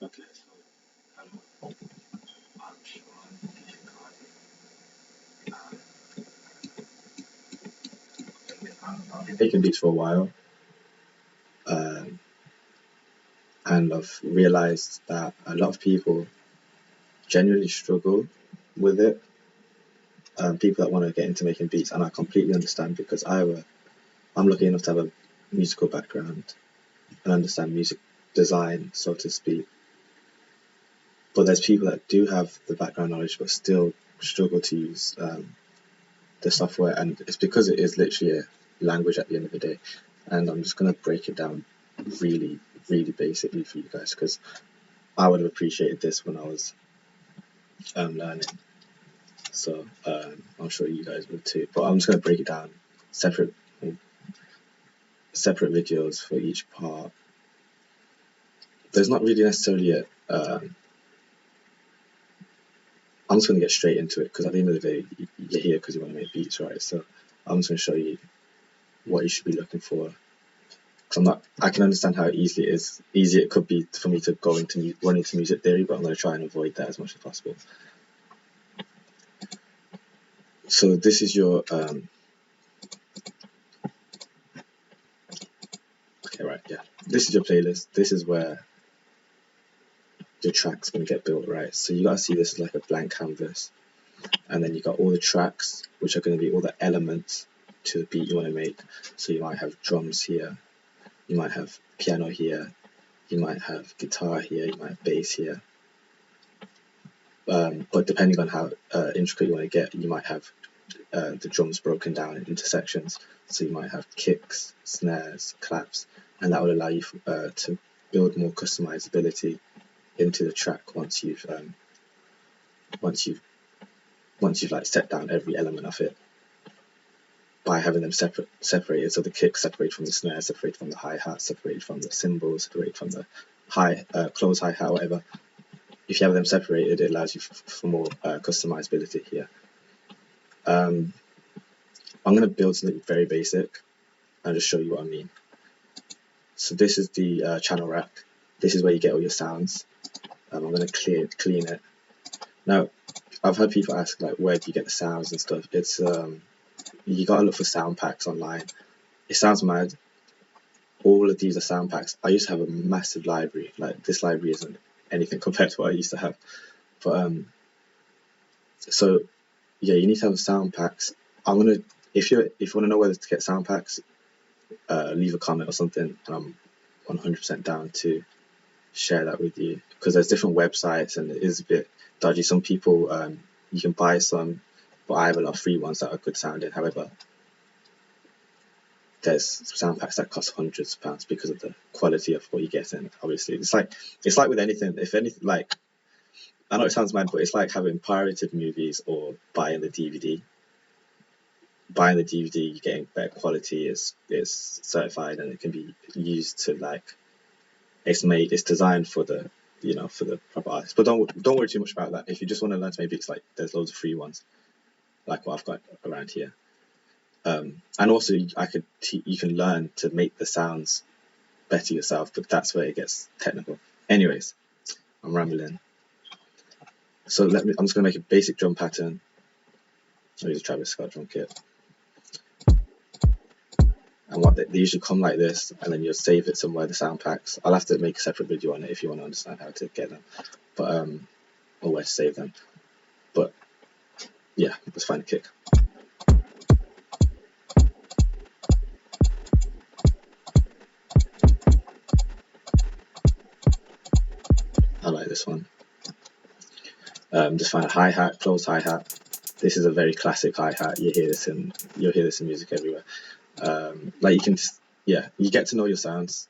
Okay, so hello, I'm Sean, DJ Cardin. I've been making beats for a while, um, and I've realized that a lot of people genuinely struggle with it. People that want to get into making beats, and I completely understand because I'm lucky enough to have a musical background and understand music design, so to speak. But there's people that do have the background knowledge but still struggle to use the software, and it's because it is literally a language at the end of the day. And I'm just going to break it down really, really basically for you guys because I would have appreciated this when I was learning. So I'm sure you guys would too. But I'm just going to break it down separate videos for each part. There's not really necessarily a I'm just going to get straight into it because at the end of the day, you're here because you want to make beats, right? So I'm just going to show you what you should be looking for. Because I can understand how easy it could be for me to go into run into music theory, but I'm going to try and avoid that as much as possible. So this is your okay, right, yeah. This is your playlist. This is where your track's going to get built, right? So you got to see this as like a blank canvas, and then you got all the tracks, which are going to be all the elements to the beat you want to make. So you might have drums here, you might have piano here, you might have guitar here, you might have bass here. But depending on how intricate you want to get, you might have the drums broken down into sections. So you might have kicks, snares, claps, and that will allow you to build more customizability into the track once you've like set down every element of it by having them separated. So the kick separated from the snare, separated from the hi-hat, separated from the cymbals, separated from the close hi-hat, whatever. If you have them separated, it allows you for more customizability here. I'm going to build something very basic and just show you what I mean. So this is the channel rack. This is where you get all your sounds. I'm going to clean it. Now, I've had people ask like, where do you get the sounds and stuff? It's you got to look for sound packs online. It sounds mad. All of these are sound packs. I used to have a massive library. Like this library isn't anything compared to what I used to have. But so yeah, you need to have sound packs. If you want to know where to get sound packs, leave a comment or something, and I'm 100% down to share that with you because there's different websites and it is a bit dodgy. Some people you can buy some, but I have a lot of free ones that are good sounding. However, there's sound packs that cost hundreds of pounds because of the quality of what you get. And obviously, it's like with anything. If anything, like I know it sounds mad, but it's like having pirated movies or buying the DVD. Buying the DVD, you're getting better quality. It's certified and it can be used to like. It's designed for the proper artist. But don't worry too much about that. If you just want to learn to make beats, like there's loads of free ones, like what I've got around here. And also you can learn to make the sounds better yourself, but that's where it gets technical. Anyways, I'm rambling. So I'm just gonna make a basic drum pattern. I'll use a Travis Scott drum kit. And what they usually come like this, and then you'll save it somewhere, the sound packs. I'll have to make a separate video on it if you want to understand how to get them, but or where to save them. But yeah, let's find a kick. I like this one. Just find a hi-hat, close hi-hat. This is a very classic hi-hat. You'll hear this in music everywhere. Like you can just you get to know your sounds.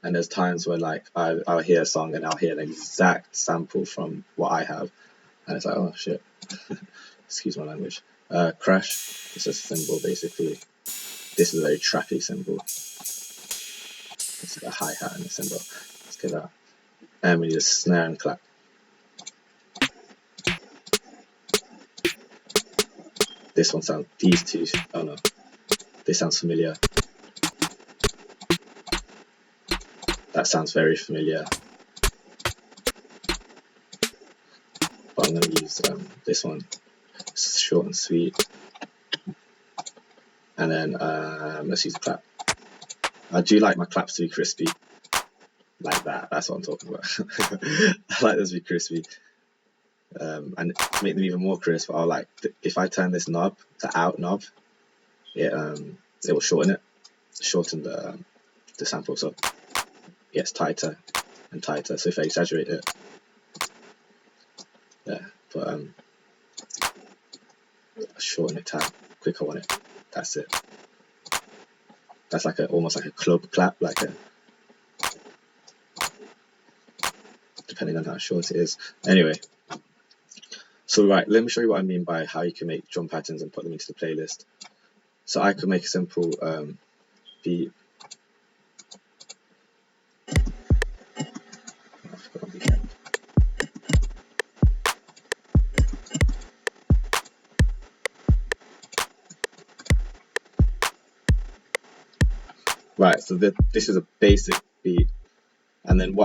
And there's times where like I'll hear a song and I'll hear an exact sample from what I have, and it's like, oh shit, excuse my language. Crash. It's a cymbal basically. This is a very trappy cymbal. It's like a hi-hat and a cymbal. Let's get that. And we need a snare and clap. This one sounds. These two. Oh no, this sounds familiar. That sounds very familiar. but I'm going to use this one. It's short and sweet. And then let's use a clap. I do like my claps to be crispy, like that. That's what I'm talking about. I like those to be crispy. And to make them even more crisp, I'll like if I turn this knob, the out knob, it will shorten the sample, so it gets tighter and tighter. So if I exaggerate it, yeah, but shorten it, how quick I want it. That's it. That's like almost like a club clap, like a, depending on how short it is. Anyway, so right, let me show you what I mean by how you can make drum patterns and put them into the playlist. So I could make a simple beat. Right, so this is a basic beat, and then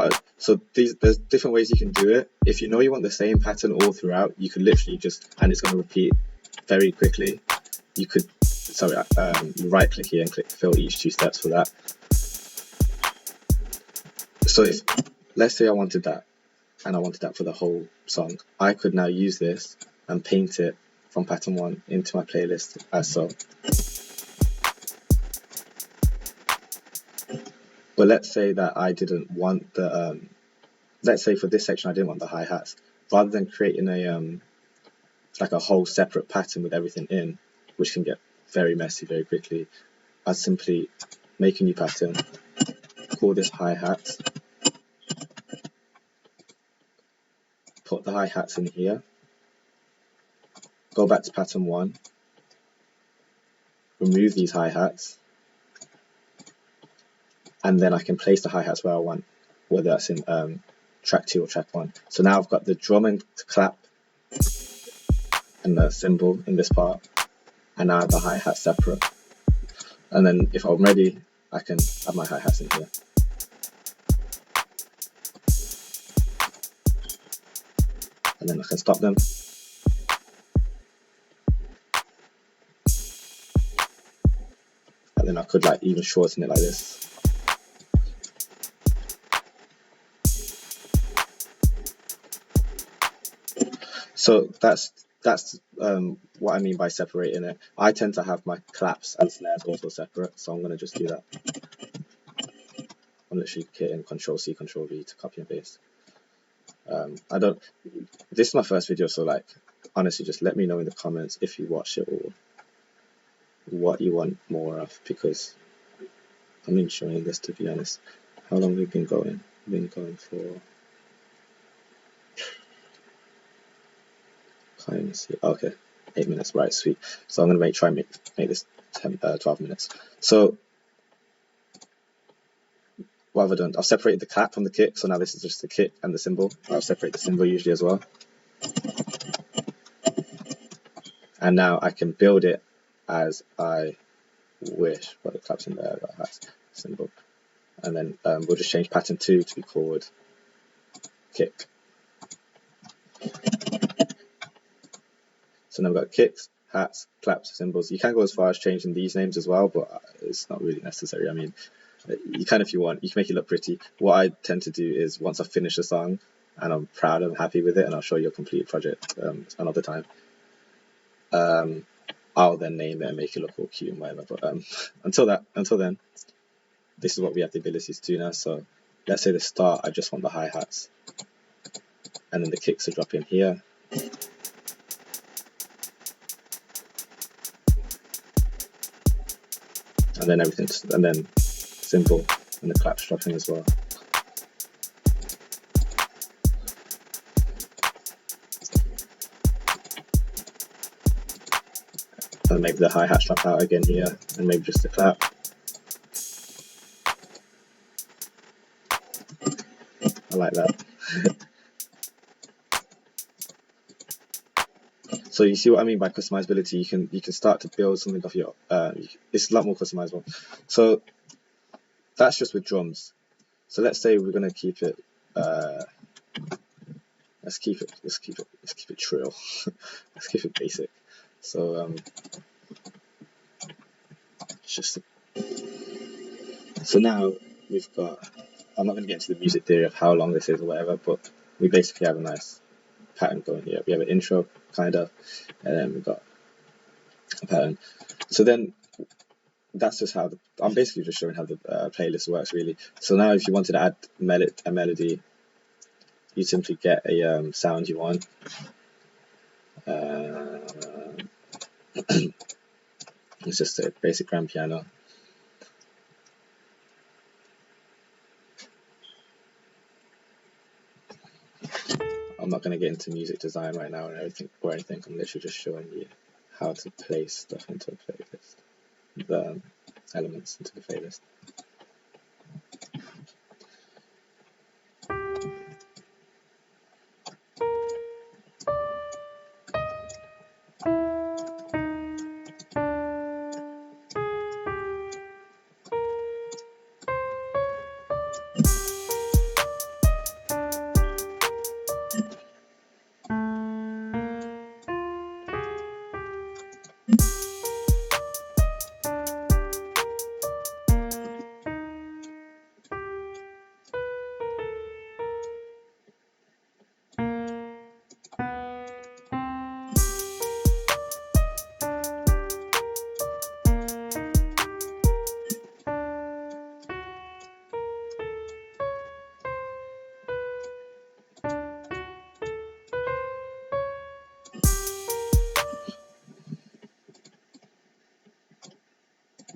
there's different ways you can do it. If you know you want the same pattern all throughout, you could literally and it's going to repeat very quickly. You could, you right click here and click fill each 2 steps for that. So let's say I wanted that, and I wanted that for the whole song, I could now use this and paint it from pattern 1 into my playlist as so. But let's say that I didn't want the, let's say for this section I didn't want the hi-hats. Rather than creating like a whole separate pattern with everything in, which can get very messy very quickly, I'd simply make a new pattern, call this hi-hats, put the hi-hats in here, go back to pattern 1, remove these hi-hats, and then I can place the hi-hats where I want, whether that's in track 2 or track 1. So now I've got the drum and clap and the cymbal in this part, and now I have the hi-hat separate. And then if I'm ready, I can add my hi-hats in here. And then I can stop them. And then I could like even shorten it like this. So that's what I mean by separating it. I tend to have my claps and snares also separate, so I'm going to just do that. I'm literally hitting Control-C, Control-V to copy and paste. This is my first video, so like honestly just let me know in the comments if you watch it or what you want more of, because I'm enjoying this, to be honest. How long have we been going? We've been going for, can't even see. Okay, 8 minutes, right, sweet. So I'm gonna try and make this 12 minutes. So what have I done? I've separated the clap from the kick, so now this is just the kick and the cymbal. I'll separate the cymbal usually as well. And now I can build it as I wish. But the clap's in there, that has cymbal. And then we'll just change pattern 2 to be called kick. So now we've got kicks, hats, claps, cymbals. You can go as far as changing these names as well, but it's not really necessary. I mean, you can if you want. You can make it look pretty. What I tend to do is once I finish a song and I'm proud and happy with it, and I'll show you a complete project another time, I'll then name it and make it look all cute and whatever. But until then, this is what we have the ability to do now. So let's say the start, I just want the hi-hats, and then the kicks are drop in here. And then and then cymbal and the claps dropping as well. And maybe the hi-hats drop out again here, and maybe just the clap. I like that. So you see what I mean by customizability. You can start to build something off your. It's a lot more customizable. So that's just with drums. So let's say we're gonna keep it. let's keep it trill. Let's keep it basic. So so now we've got, I'm not going to get into the music theory of how long this is or whatever, but we basically have a nice pattern going here. We have an intro kind of, and then we've got a pattern. So then that's just how I'm basically just showing how the playlist works really. So now if you wanted to add a melody, you simply get a sound you want. It's just a basic grand piano. I'm not going to get into music design right now or anything. I'm literally just showing you how to place stuff into a playlist, the elements into the playlist.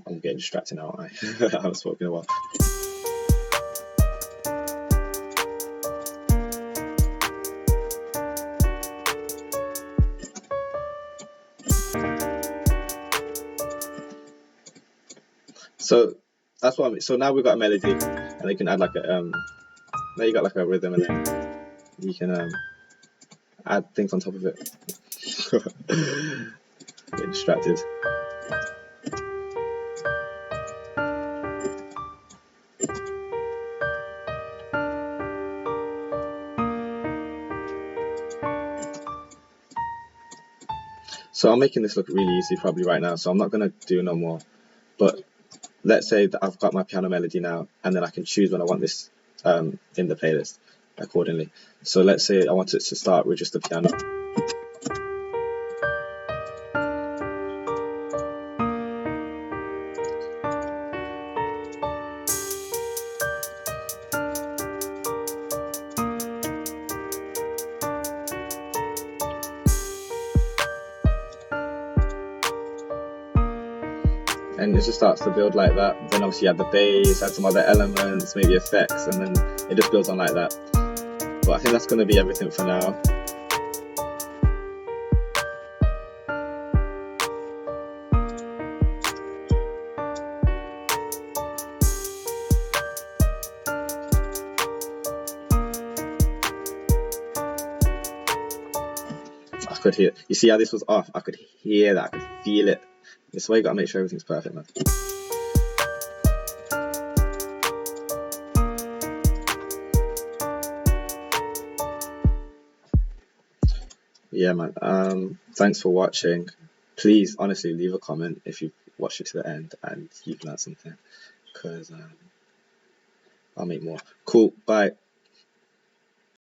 I'm getting distracted now, aren't I? I haven't spoken in a while. So that's what I mean. So now we've got a melody, and you can add like a now you got like a rhythm, and then you can add things on top of it. Getting distracted. So I'm making this look really easy probably right now, so I'm not going to do no more. But let's say that I've got my piano melody now, and then I can choose when I want this in the playlist accordingly. So let's say I want it to start with just the piano. And it just starts to build like that. Then obviously you add the bass, add some other elements, maybe effects, and then it just builds on like that. But I think that's going to be everything for now. I could hear it. You see how this was off? I could hear that. I could feel it. This way you gotta make sure everything's perfect, man. Yeah, man. Thanks for watching. Please, honestly, leave a comment if you've watched it to the end and you've learned something, because I'll make more. Cool. Bye.